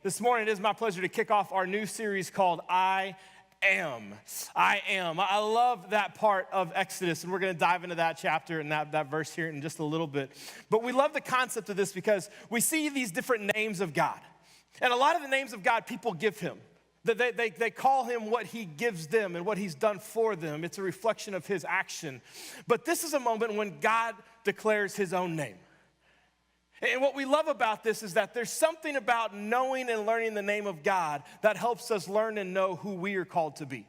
This morning, it is my pleasure to kick off our new series called I Am. I Am. I love that part of Exodus, and we're going to dive into that chapter and that verse here in just a little bit. But we love the concept of this because we see these different names of God. And a lot of the names of God, people give him. They call him what he gives them and what he's done for them. It's a reflection of his action. But this is a moment when God declares his own name. And what we love about this is that there's something about knowing and learning the name of God that helps us learn and know who we are called to be.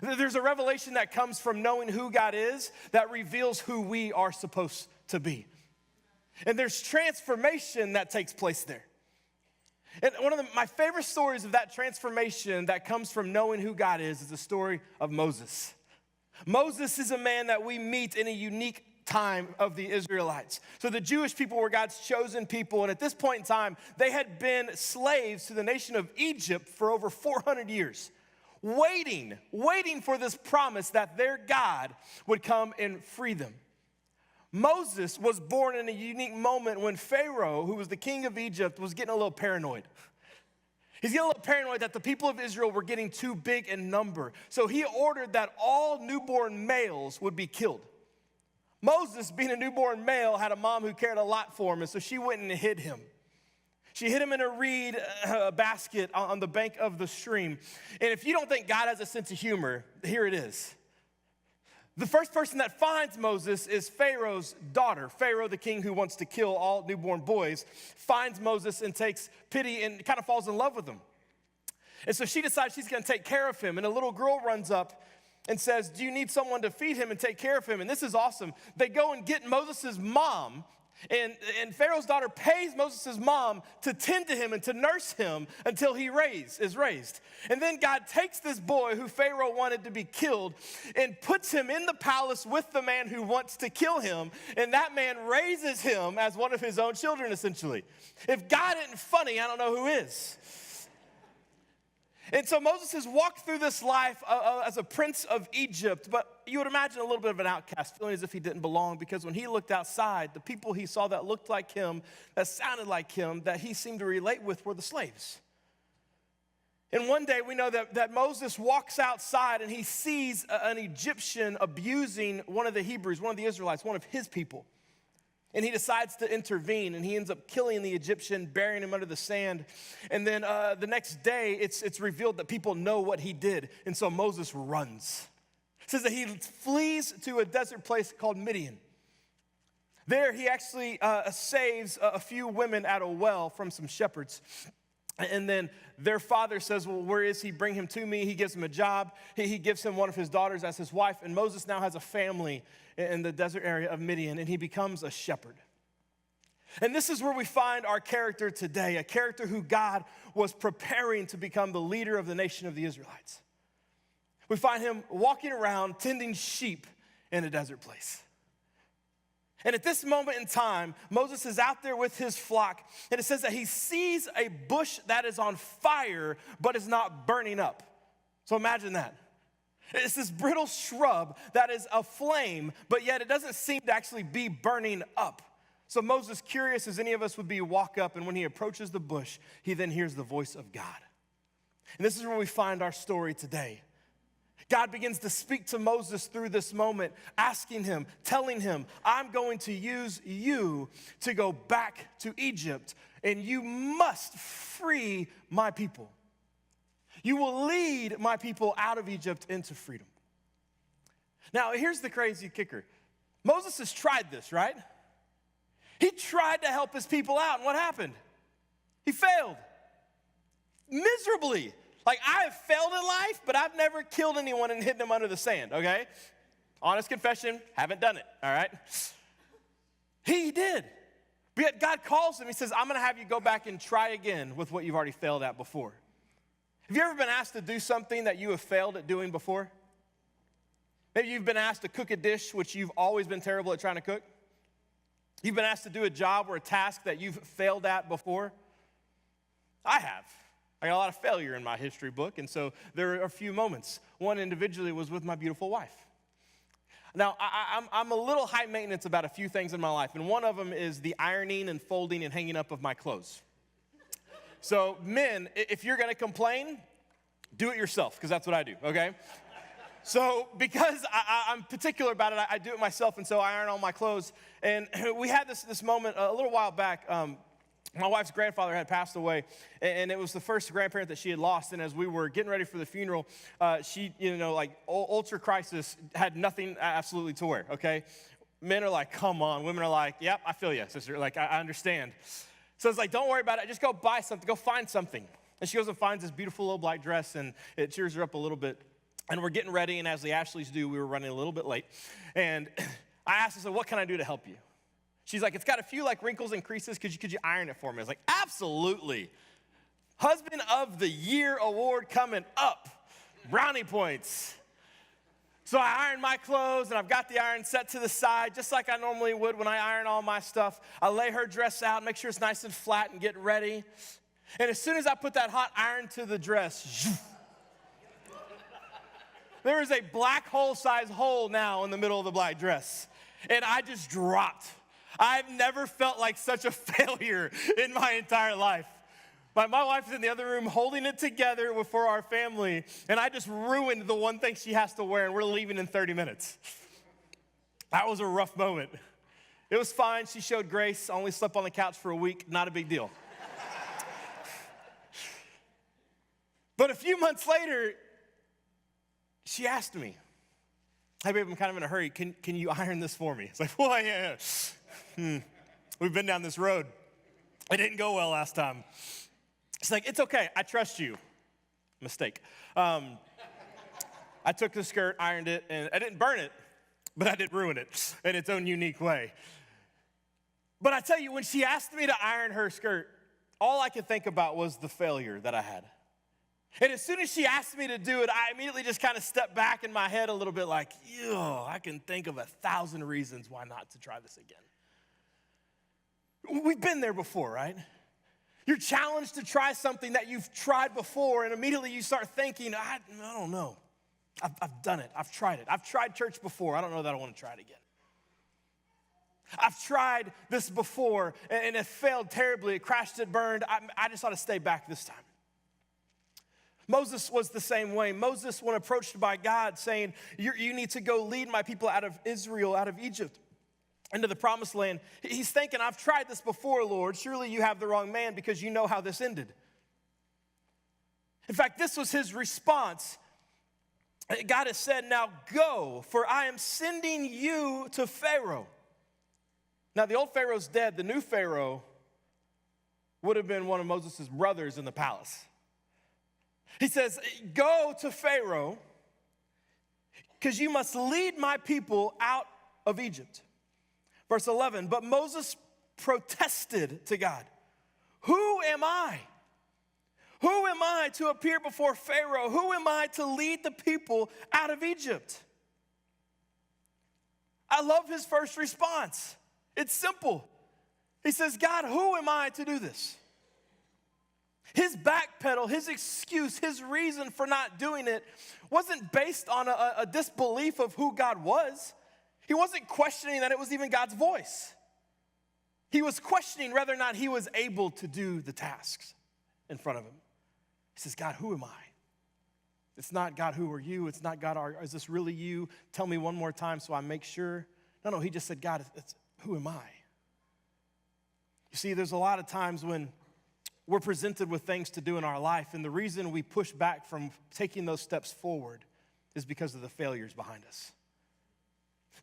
There's a revelation that comes from knowing who God is that reveals who we are supposed to be. And there's transformation that takes place there. And one of my favorite stories of that transformation that comes from knowing who God is the story of Moses. Moses is a man that we meet in a unique time of the Israelites. So the Jewish people were God's chosen people, and at this point in time, they had been slaves to the nation of Egypt for over 400 years, waiting for this promise that their God would come and free them. Moses was born in a unique moment when Pharaoh, who was the king of Egypt, was getting a little paranoid. He's getting a little paranoid that the people of Israel were getting too big in number. So he ordered that all newborn males would be killed. Moses, being a newborn male, had a mom who cared a lot for him, and so she went and hid him. She hid him in a reed basket on the bank of the stream. And if you don't think God has a sense of humor, here it is. The first person that finds Moses is Pharaoh's daughter. Pharaoh, the king who wants to kill all newborn boys, finds Moses and takes pity and kind of falls in love with him. And so she decides she's going to take care of him, and a little girl runs up and says, do you need someone to feed him and take care of him? And this is awesome. They go and get Moses' mom, and Pharaoh's daughter pays Moses' mom to tend to him and to nurse him until he is raised. And then God takes this boy who Pharaoh wanted to be killed and puts him in the palace with the man who wants to kill him, and that man raises him as one of his own children, essentially. If God isn't funny, I don't know who is. And so Moses has walked through this life as a prince of Egypt, but you would imagine a little bit of an outcast, feeling as if he didn't belong, because when he looked outside, the people he saw that looked like him, that sounded like him, that he seemed to relate with were the slaves. And one day we know that Moses walks outside and he sees an Egyptian abusing one of the Hebrews, one of the Israelites, one of his people. And he decides to intervene, and he ends up killing the Egyptian, burying him under the sand. And then the next day, it's revealed that people know what he did, and so Moses runs. It says that he flees to a desert place called Midian. There, he actually saves a few women at a well from some shepherds. And then their father says, well, where is he? Bring him to me. He gives him a job. He gives him one of his daughters as his wife. And Moses now has a family in the desert area of Midian, and he becomes a shepherd. And this is where we find our character today, a character who God was preparing to become the leader of the nation of the Israelites. We find him walking around tending sheep in a desert place. And at this moment in time, Moses is out there with his flock, and it says that he sees a bush that is on fire, but is not burning up. So imagine that. It's this brittle shrub that is aflame, but yet it doesn't seem to actually be burning up. So Moses, curious as any of us would be, walk up, and when he approaches the bush, he then hears the voice of God. And this is where we find our story today. God begins to speak to Moses through this moment, asking him, telling him, I'm going to use you to go back to Egypt, and you must free my people. You will lead my people out of Egypt into freedom. Now, here's the crazy kicker. Moses has tried this, right? He tried to help his people out, and what happened? He failed miserably. Like, I have failed in life, but I've never killed anyone and hidden them under the sand, okay? Honest confession, haven't done it, all right? He did. But yet God calls him. He says, I'm going to have you go back and try again with what you've already failed at before. Have you ever been asked to do something that you have failed at doing before? Maybe you've been asked to cook a dish which you've always been terrible at trying to cook. You've been asked to do a job or a task that you've failed at before. I have. I got a lot of failure in my history book, and so there are a few moments. One individually was with my beautiful wife. Now, I'm a little high maintenance about a few things in my life, and one of them is the ironing and folding and hanging up of my clothes. So men, if you're gonna complain, do it yourself, because that's what I do, okay? So because I'm particular about it, I do it myself, and so I iron all my clothes. And we had this moment a little while back. My wife's grandfather had passed away, and it was the first grandparent that she had lost. And as we were getting ready for the funeral, she, ultra crisis, had nothing absolutely to wear, okay? Men are like, come on. Women are like, yep, I feel you, sister. Like, I understand. So it's like, don't worry about it. Just go buy something. Go find something. And she goes and finds this beautiful little black dress, and it cheers her up a little bit. And we're getting ready, and as the Ashleys do, we were running a little bit late. And I asked her, so what can I do to help you? She's like, it's got a few wrinkles and creases. Could you iron it for me? I was like, absolutely. Husband of the Year award coming up. Brownie points. So I iron my clothes, and I've got the iron set to the side, just like I normally would when I iron all my stuff. I lay her dress out, make sure it's nice and flat, and get ready. And as soon as I put that hot iron to the dress, there is a black hole-sized hole now in the middle of the black dress. And I just dropped. I've never felt like such a failure in my entire life. My wife is in the other room holding it together for our family, and I just ruined the one thing she has to wear, and we're leaving in 30 minutes. That was a rough moment. It was fine. She showed grace. Only slept on the couch for a week. Not a big deal. But a few months later, she asked me, hey, babe, I'm kind of in a hurry. Can you iron this for me? It's like, well, yeah. We've been down this road. It didn't go well last time. It's like, it's okay. I trust you. Mistake. I took the skirt, ironed it, and I didn't burn it, but I did ruin it in its own unique way. But I tell you, when she asked me to iron her skirt, all I could think about was the failure that I had. And as soon as she asked me to do it, I immediately just kind of stepped back in my head a little bit like, ew, I can think of 1,000 reasons why not to try this again. We've been there before, right? You're challenged to try something that you've tried before, and immediately you start thinking, I don't know. I've done it. I've tried it. I've tried church before. I don't know that I want to try it again. I've tried this before, and it failed terribly. It crashed, it burned. I just ought to stay back this time. Moses was the same way. Moses, when approached by God, saying, you need to go lead my people out of Israel, out of Egypt, into the promised land. He's thinking, I've tried this before, Lord. Surely you have the wrong man because you know how this ended. In fact, this was his response. God has said, now go, for I am sending you to Pharaoh. Now, the old Pharaoh's dead. The new Pharaoh would have been one of Moses' brothers in the palace. He says, go to Pharaoh because you must lead my people out of Egypt. Verse 11, but Moses protested to God. Who am I? Who am I to appear before Pharaoh? Who am I to lead the people out of Egypt? I love his first response. It's simple. He says, God, who am I to do this? His backpedal, his excuse, his reason for not doing it wasn't based on a disbelief of who God was. He wasn't questioning that it was even God's voice. He was questioning whether or not he was able to do the tasks in front of him. He says, God, who am I? It's not, God, who are you? It's not, God, is this really you? Tell me one more time so I make sure. No, he just said, God, who am I? You see, there's a lot of times when we're presented with things to do in our life, and the reason we push back from taking those steps forward is because of the failures behind us.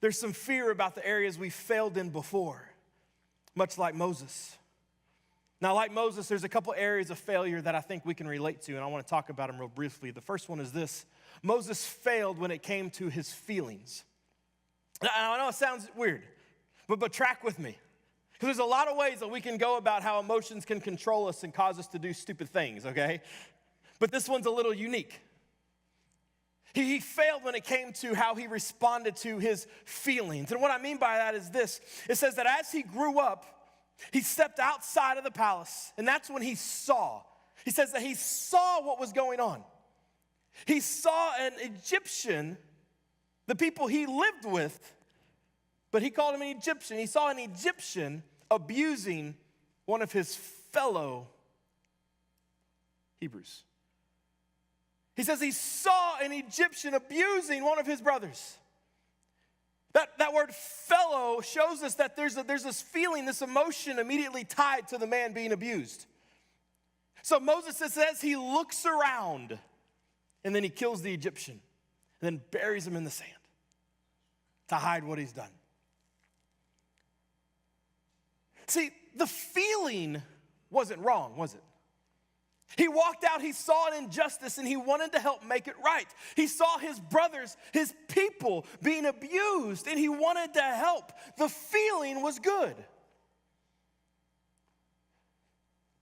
There's some fear about the areas we failed in before, much like Moses. Now, like Moses, there's a couple areas of failure that I think we can relate to, and I want to talk about them real briefly. The first one is this. Moses failed when it came to his feelings. Now, I know it sounds weird, but track with me. Because there's a lot of ways that we can go about how emotions can control us and cause us to do stupid things, okay? But this one's a little unique. He failed when it came to how he responded to his feelings. And what I mean by that is this. It says that as he grew up, he stepped outside of the palace, and that's when he saw. He says that he saw what was going on. He saw an Egyptian, the people he lived with, but he called him an Egyptian. He saw an Egyptian abusing one of his fellow Hebrews. He says he saw an Egyptian abusing one of his brothers. That word fellow shows us that there's this feeling, this emotion immediately tied to the man being abused. So Moses says he looks around and then he kills the Egyptian and then buries him in the sand to hide what he's done. See, the feeling wasn't wrong, was it? He walked out, he saw an injustice, and he wanted to help make it right. He saw his brothers, his people being abused, and he wanted to help. The feeling was good.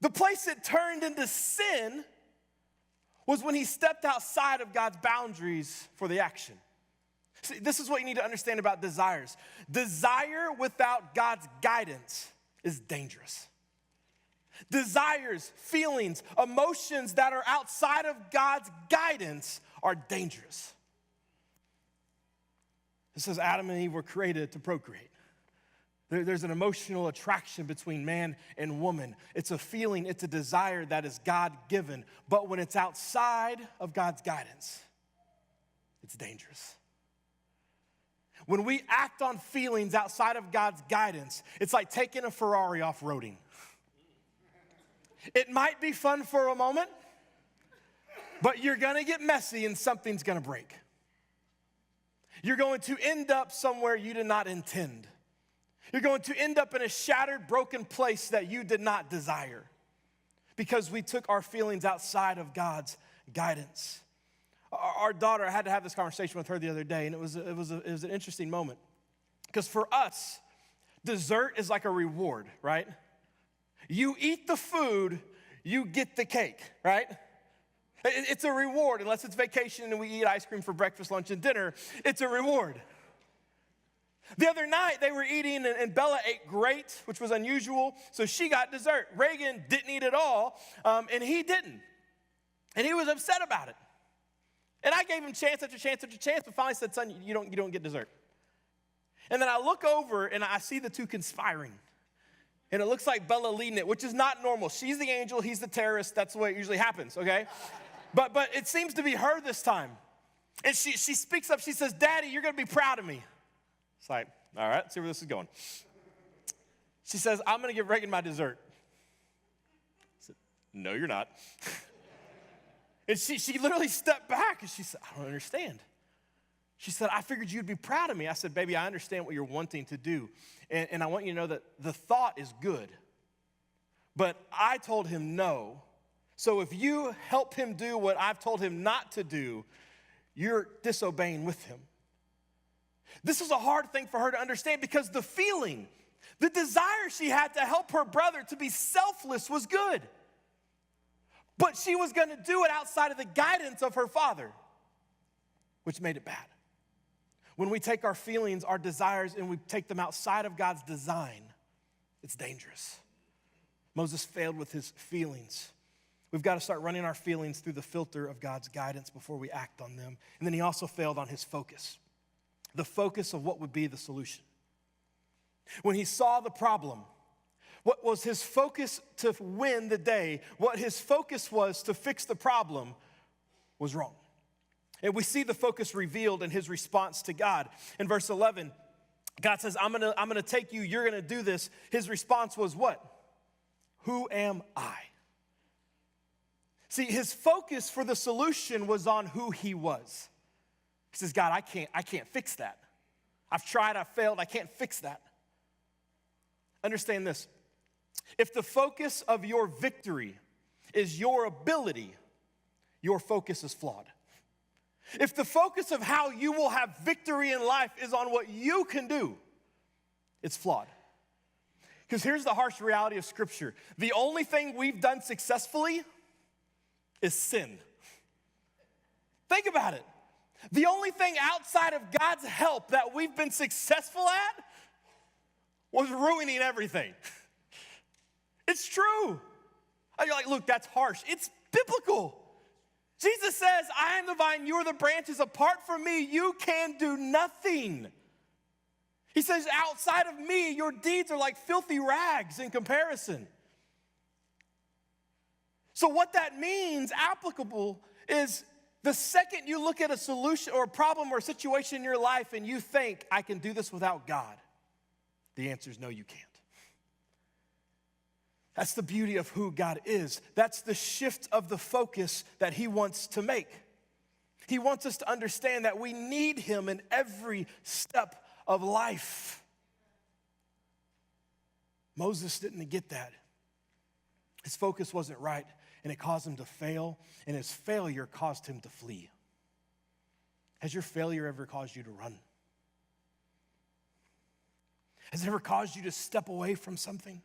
The place it turned into sin was when he stepped outside of God's boundaries for the action. See, this is what you need to understand about desires. Desire without God's guidance is dangerous. Desires, feelings, emotions that are outside of God's guidance are dangerous. It says Adam and Eve were created to procreate. There's an emotional attraction between man and woman. It's a feeling, it's a desire that is God-given. But when it's outside of God's guidance, it's dangerous. When we act on feelings outside of God's guidance, it's like taking a Ferrari off-roading. It might be fun for a moment, but you're gonna get messy and something's gonna break. You're going to end up somewhere you did not intend. You're going to end up in a shattered, broken place that you did not desire because we took our feelings outside of God's guidance. Our daughter, I had to have this conversation with her the other day, and it was an interesting moment. Because for us, dessert is like a reward, right? You eat the food, you get the cake, right? It's a reward, unless it's vacation and we eat ice cream for breakfast, lunch, and dinner. It's a reward. The other night, they were eating, and Bella ate great, which was unusual, so she got dessert. Reagan didn't eat at all, and he didn't. And he was upset about it. And I gave him chance after chance after chance, but finally said, son, you don't get dessert. And then I look over, and I see the two conspiring. And it looks like Bella leading it, which is not normal. She's the angel, he's the terrorist. That's the way it usually happens, okay? But it seems to be her this time. And she speaks up, she says, Daddy, you're gonna be proud of me. It's like, all right, let's see where this is going. She says, I'm gonna give Reagan my dessert. I said, no, you're not. And she literally stepped back and she said, I don't understand. She said, I figured you'd be proud of me. I said, baby, I understand what you're wanting to do. And I want you to know that the thought is good. But I told him no. So if you help him do what I've told him not to do, you're disobeying with him. This was a hard thing for her to understand because the feeling, the desire she had to help her brother to be selfless was good. But she was going to do it outside of the guidance of her father, which made it bad. When we take our feelings, our desires, and we take them outside of God's design, it's dangerous. Moses failed with his feelings. We've got to start running our feelings through the filter of God's guidance before we act on them. And then he also failed on his focus, the focus of what would be the solution. When he saw the problem, what was his focus to win the day, what his focus was to fix the problem, was wrong. And we see the focus revealed in his response to God. In verse 11, God says, I'm gonna take you, you're gonna do this. His response was what? Who am I? See, his focus for the solution was on who he was. He says, God, I can't fix that. I've tried, I've failed, I can't fix that. Understand this. If the focus of your victory is your ability, your focus is flawed. If the focus of how you will have victory in life is on what you can do, it's flawed. Because here's the harsh reality of Scripture. The only thing we've done successfully is sin. Think about it. The only thing outside of God's help that we've been successful at was ruining everything. It's true. You're like, Luke, that's harsh. It's biblical. Jesus says, I am the vine, you are the branches. Apart from me, you can do nothing. He says, outside of me, your deeds are like filthy rags in comparison. So what that means, applicable, is the second you look at a solution or a problem or a situation in your life and you think, I can do this without God, the answer is no, you can't. That's the beauty of who God is. That's the shift of the focus that he wants to make. He wants us to understand that we need him in every step of life. Moses didn't get that. His focus wasn't right, and it caused him to fail, and his failure caused him to flee. Has your failure ever caused you to run? Has it ever caused you to step away from something?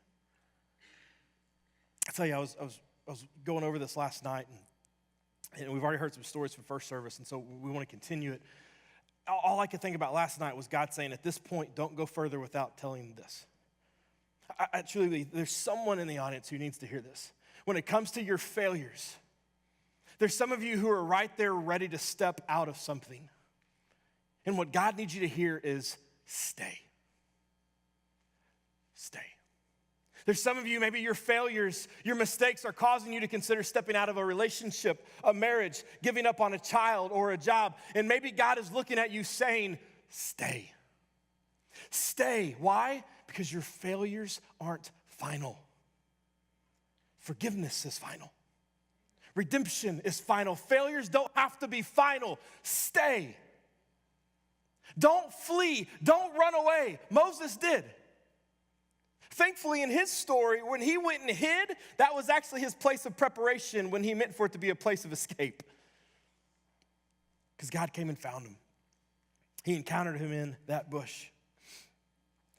I tell you, I was going over this last night, and we've already heard some stories from first service, and so we want to continue it. All I could think about last night was God saying, at this point, don't go further without telling this. I truly believe there's someone in the audience who needs to hear this. When it comes to your failures, there's some of you who are right there ready to step out of something. And what God needs you to hear is stay. Stay. There's some of you, maybe your failures, your mistakes are causing you to consider stepping out of a relationship, a marriage, giving up on a child or a job. And maybe God is looking at you saying, stay. Stay. Why? Because your failures aren't final. Forgiveness is final. Redemption is final. Failures don't have to be final. Stay. Don't flee. Don't run away. Moses did. Thankfully, in his story, when he went and hid, that was actually his place of preparation when he meant for it to be a place of escape. Because God came and found him. He encountered him in that bush,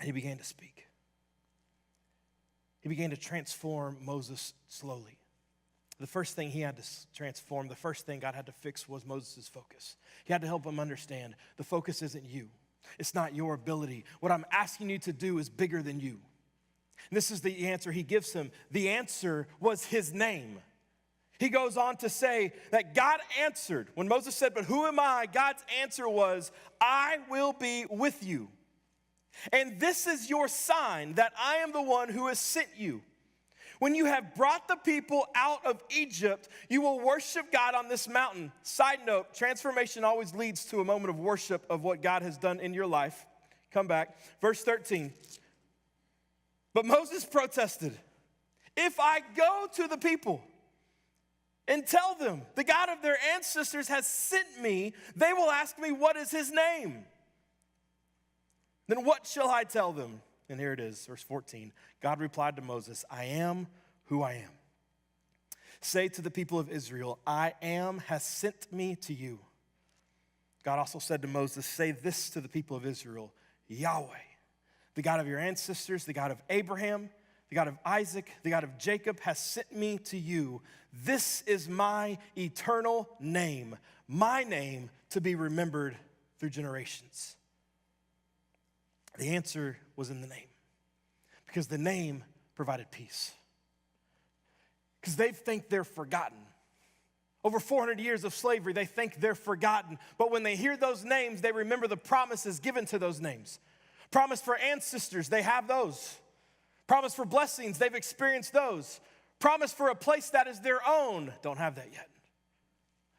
and he began to speak. He began to transform Moses slowly. The first thing he had to transform, the first thing God had to fix was Moses' focus. He had to help him understand the focus isn't you. It's not your ability. What I'm asking you to do is bigger than you. And this is the answer he gives him. The answer was his name. He goes on to say that God answered. When Moses said, but who am I? God's answer was, I will be with you. And this is your sign that I am the one who has sent you. When you have brought the people out of Egypt, you will worship God on this mountain. Side note, transformation always leads to a moment of worship of what God has done in your life. Come back. Verse 13. But Moses protested, if I go to the people and tell them the God of their ancestors has sent me, they will ask me, what is his name? Then what shall I tell them? And here it is, verse 14. God replied to Moses, I am who I am. Say to the people of Israel, I am has sent me to you. God also said to Moses, say this to the people of Israel, Yahweh, the God of your ancestors, the God of Abraham, the God of Isaac, the God of Jacob has sent me to you. This is my eternal name, my name to be remembered through generations. The answer was in the name, because the name provided peace. Because they think they're forgotten. Over 400 years of slavery, they think they're forgotten. But when they hear those names, they remember the promises given to those names. Promise for ancestors, they have those. Promise for blessings, they've experienced those. Promise for a place that is their own, don't have that yet.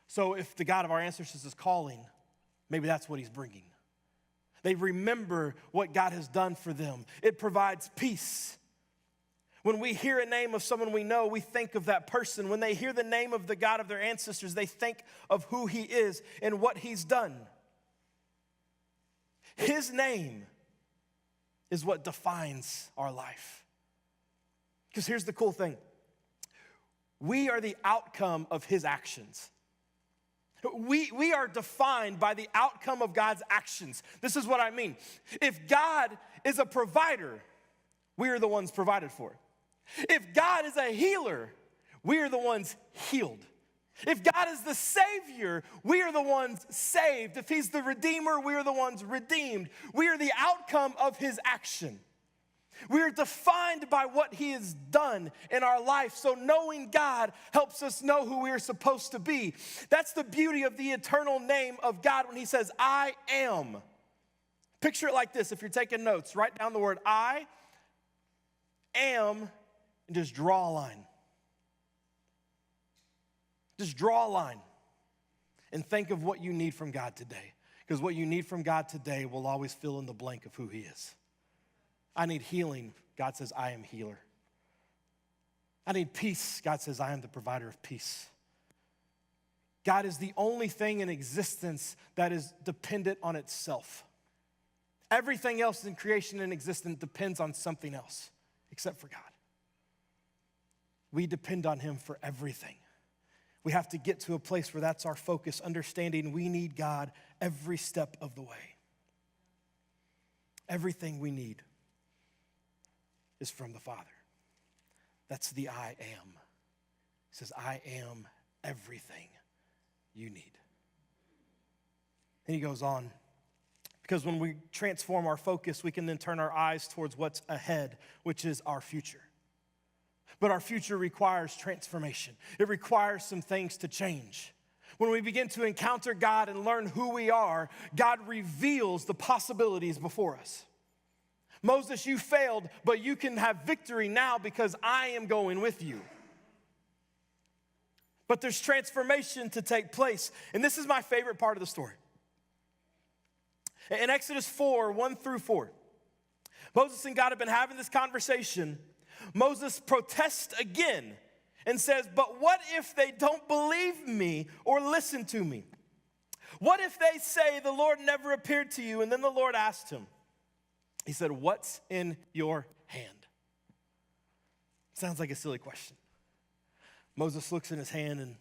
So if the God of our ancestors is calling, maybe that's what he's bringing. They remember what God has done for them. It provides peace. When we hear a name of someone we know, we think of that person. When they hear the name of the God of their ancestors, they think of who he is and what he's done. His name is what defines our life. Because here's the cool thing. We are the outcome of his actions. We are defined by the outcome of God's actions. This is what I mean. If God is a provider, we are the ones provided for. If God is a healer, we are the ones healed. If God is the Savior, we are the ones saved. If he's the Redeemer, we are the ones redeemed. We are the outcome of his action. We are defined by what he has done in our life. So knowing God helps us know who we are supposed to be. That's the beauty of the eternal name of God when he says, I am. Picture it like this. If you're taking notes, write down the word I am and just draw a line. Just draw a line and think of what you need from God today. Because what you need from God today will always fill in the blank of who he is. I need healing. God says, I am healer. I need peace. God says, I am the provider of peace. God is the only thing in existence that is dependent on itself. Everything else in creation and existence depends on something else, except for God. We depend on him for everything. We have to get to a place where that's our focus, understanding we need God every step of the way. Everything we need is from the Father. That's the I am. He says, I am everything you need. And he goes on, because when we transform our focus, we can then turn our eyes towards what's ahead, which is our future. But our future requires transformation. It requires some things to change. When we begin to encounter God and learn who we are, God reveals the possibilities before us. Moses, you failed, but you can have victory now because I am going with you. But there's transformation to take place. And this is my favorite part of the story. In Exodus 4, 1 through 4, Moses and God have been having this conversation. Moses protests again and says, but what if they don't believe me or listen to me? What if they say the Lord never appeared to you? And then the Lord asked him, he said, what's in your hand? Sounds like a silly question. Moses looks in his hand and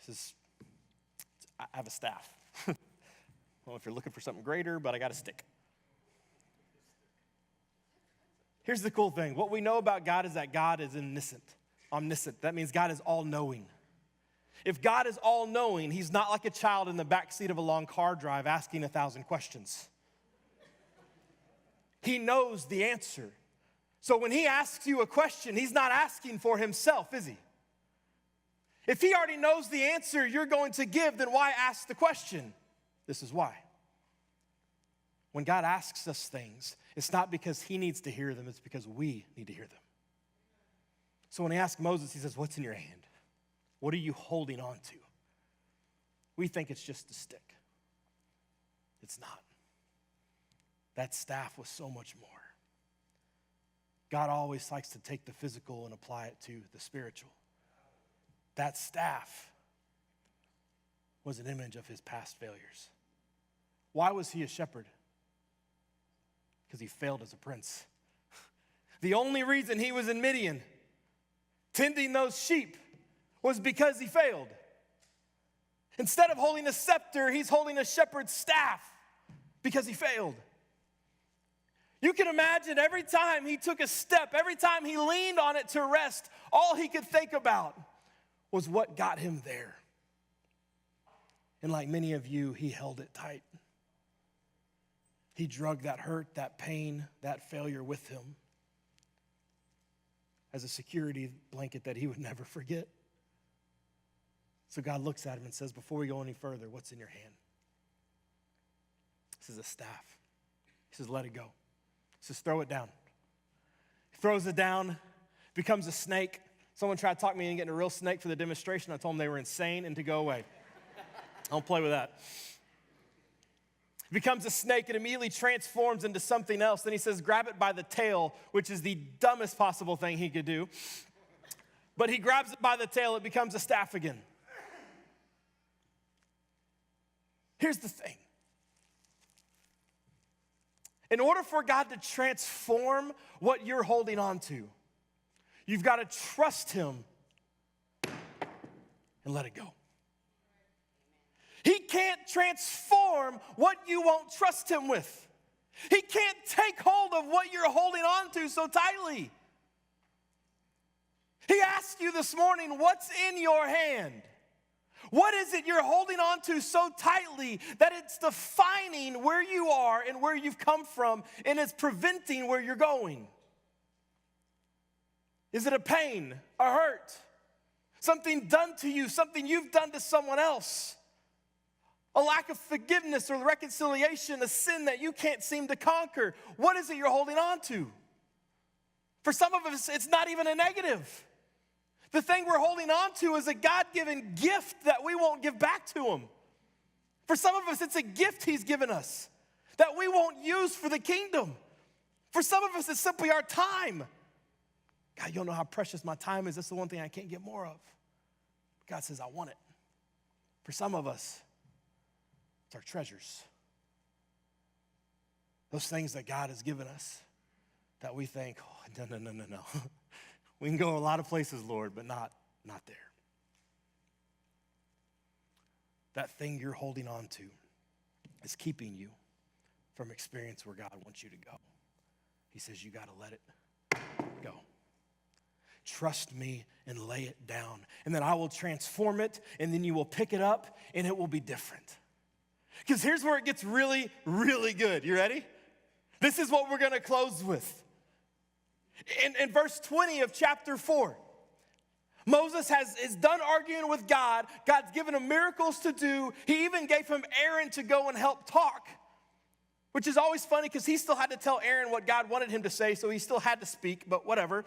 says, I have a staff. I don't know if you're looking for something greater, but I got a stick. Here's the cool thing. What we know about God is that God is omniscient. That means God is all-knowing. If God is all-knowing, he's not like a child in the backseat of a long car drive asking 1,000 questions. He knows the answer. So when he asks you a question, he's not asking for himself, is he? If he already knows the answer you're going to give, then why ask the question? This is why. When God asks us things, it's not because he needs to hear them, it's because we need to hear them. So when he asked Moses, he says, what's in your hand? What are you holding on to? We think it's just a stick. It's not. That staff was so much more. God always likes to take the physical and apply it to the spiritual. That staff was an image of his past failures. Why was he a shepherd? Because he failed as a prince. The only reason he was in Midian, tending those sheep, was because he failed. Instead of holding a scepter, he's holding a shepherd's staff because he failed. You can imagine every time he took a step, every time he leaned on it to rest, all he could think about was what got him there. And like many of you, he held it tight. He drugged that hurt, that pain, that failure with him as a security blanket that he would never forget. So God looks at him and says, before we go any further, what's in your hand? This is a staff. He says, let it go. He says, throw it down. He throws it down, becomes a snake. Someone tried to talk me into getting a real snake for the demonstration. I told them they were insane and to go away. I don't play with that. He becomes a snake and immediately transforms into something else. Then he says, grab it by the tail, which is the dumbest possible thing he could do. But he grabs it by the tail, it becomes a staff again. Here's the thing. In order for God to transform what you're holding on to, you've got to trust him and let it go. He can't transform what you won't trust him with. He can't take hold of what you're holding on to so tightly. He asked you this morning, what's in your hand? What is it you're holding on to so tightly that it's defining where you are and where you've come from, and it's preventing where you're going? Is it a pain, a hurt, something done to you, something you've done to someone else? A lack of forgiveness or reconciliation, a sin that you can't seem to conquer? What is it you're holding on to? For some of us, it's not even a negative. The thing we're holding on to is a God-given gift that we won't give back to him. For some of us, it's a gift he's given us that we won't use for the kingdom. For some of us, it's simply our time. God, you don't know how precious my time is. That's the one thing I can't get more of. God says, I want it. For some of us, it's our treasures. Those things that God has given us that we think, oh, no. We can go a lot of places, Lord, but not there. That thing you're holding on to is keeping you from experience where God wants you to go. He says, you got to let it go. Trust me and lay it down. And then I will transform it, and then you will pick it up, and it will be different. Because here's where it gets really, really good. You ready? This is what we're going to close with. In verse 20 of chapter 4, Moses is done arguing with God. God's given him miracles to do. He even gave him Aaron to go and help talk, which is always funny because he still had to tell Aaron what God wanted him to say, so he still had to speak, but whatever.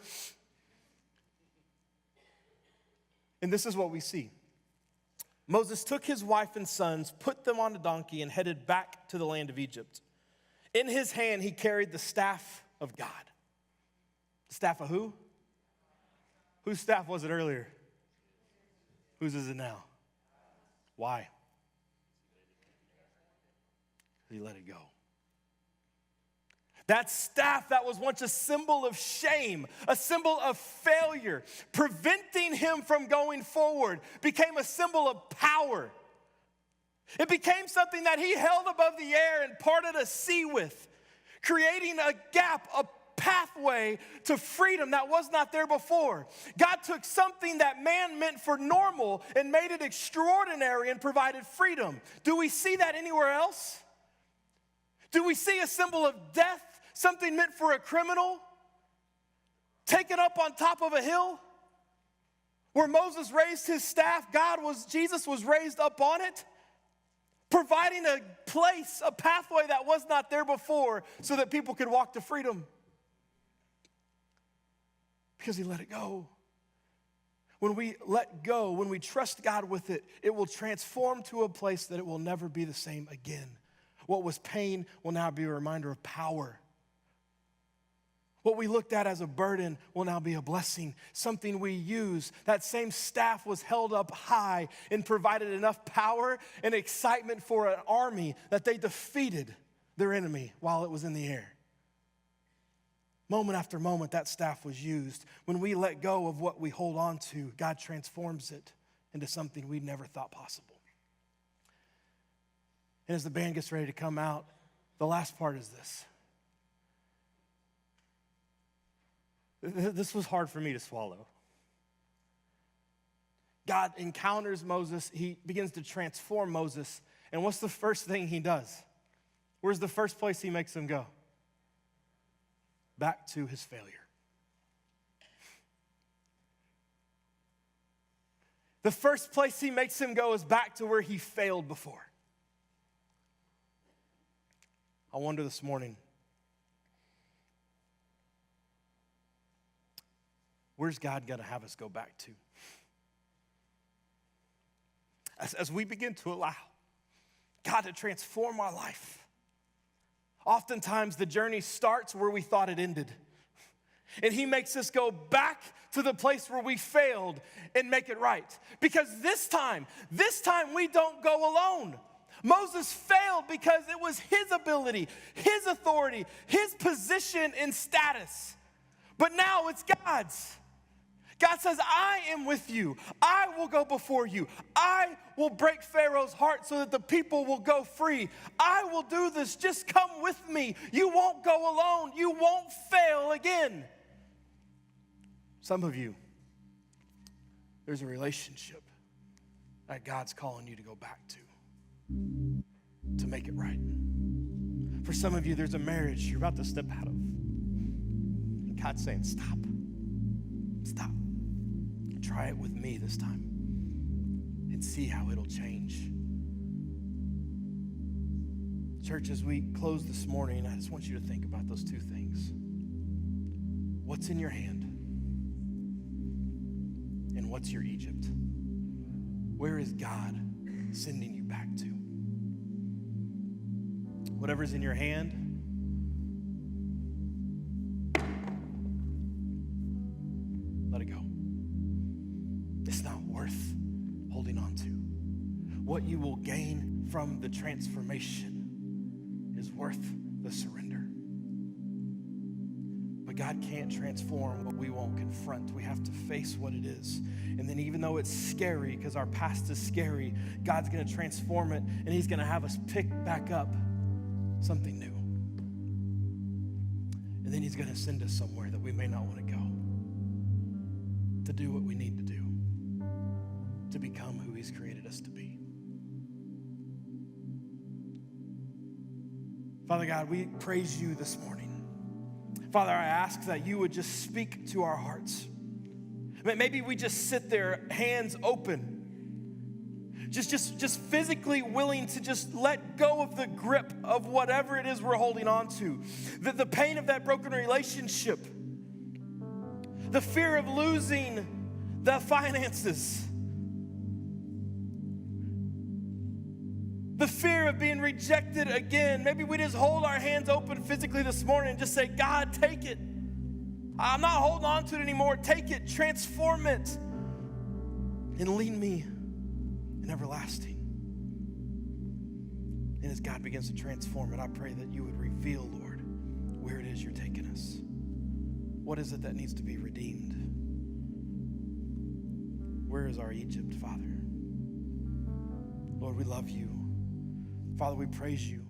And this is what we see. Moses took his wife and sons, put them on a donkey, and headed back to the land of Egypt. In his hand, he carried the staff of God. The staff of who? Whose staff was it earlier? Whose is it now? Why? He let it go. That staff that was once a symbol of shame, a symbol of failure, preventing him from going forward, became a symbol of power. It became something that he held above the air and parted a sea with, creating a gap, a pathway to freedom that was not there before. God took something that man meant for normal and made it extraordinary and provided freedom. Do we see that anywhere else? Do we see a symbol of death, something meant for a criminal, taken up on top of a hill? Where Moses raised his staff, Jesus was raised up on it, providing a place, a pathway that was not there before so that people could walk to freedom. Because he let it go. When we let go, when we trust God with it, it will transform to a place that it will never be the same again. What was pain will now be a reminder of power. What we looked at as a burden will now be a blessing, something we use. That same staff was held up high and provided enough power and excitement for an army that they defeated their enemy while it was in the air. Moment after moment, that staff was used. When we let go of what we hold on to, God transforms it into something we never thought possible. And as the band gets ready to come out, the last part is this. This was hard for me to swallow. God encounters Moses. He begins to transform Moses. And what's the first thing he does? Where's the first place he makes him go? Back to his failure. The first place he makes him go is back to where he failed before. I wonder this morning, where's God going to have us go back to? As we begin to allow God to transform our life, oftentimes the journey starts where we thought it ended. And he makes us go back to the place where we failed and make it right. Because this time we don't go alone. Moses failed because it was his ability, his authority, his position and status. But now it's God's. God says, I am with you. I will go before you. I will break Pharaoh's heart so that the people will go free. I will do this. Just come with me. You won't go alone. You won't fail again. Some of you, there's a relationship that God's calling you to go back to make it right. For some of you, there's a marriage you're about to step out of. And God's saying, stop. Try it with me this time and see how it'll change. Church, as we close this morning, I just want you to think about those two things. What's in your hand? And what's your Egypt? Where is God sending you back to? Whatever's in your hand, let it go. It's not worth holding on to. What you will gain from the transformation is worth the surrender. But God can't transform what we won't confront. We have to face what it is. And then even though it's scary, because our past is scary, God's going to transform it, and he's going to have us pick back up something new. And then he's going to send us somewhere that we may not want to go, to do what we need to do, to become who he's created us to be. Father God, we praise you this morning. Father, I ask that you would just speak to our hearts. Maybe we just sit there, hands open, just physically willing to just let go of the grip of whatever it is we're holding on to. The pain of that broken relationship, the fear of losing the finances, the fear of being rejected again. Maybe we just hold our hands open physically this morning and just say, God, take it. I'm not holding on to it anymore. Take it, transform it, and lead me in everlasting. And as God begins to transform it, I pray that you would reveal, Lord, where it is you're taking us. What is it that needs to be redeemed? Where is our Egypt, Father? Lord, we love you. Father, we praise you.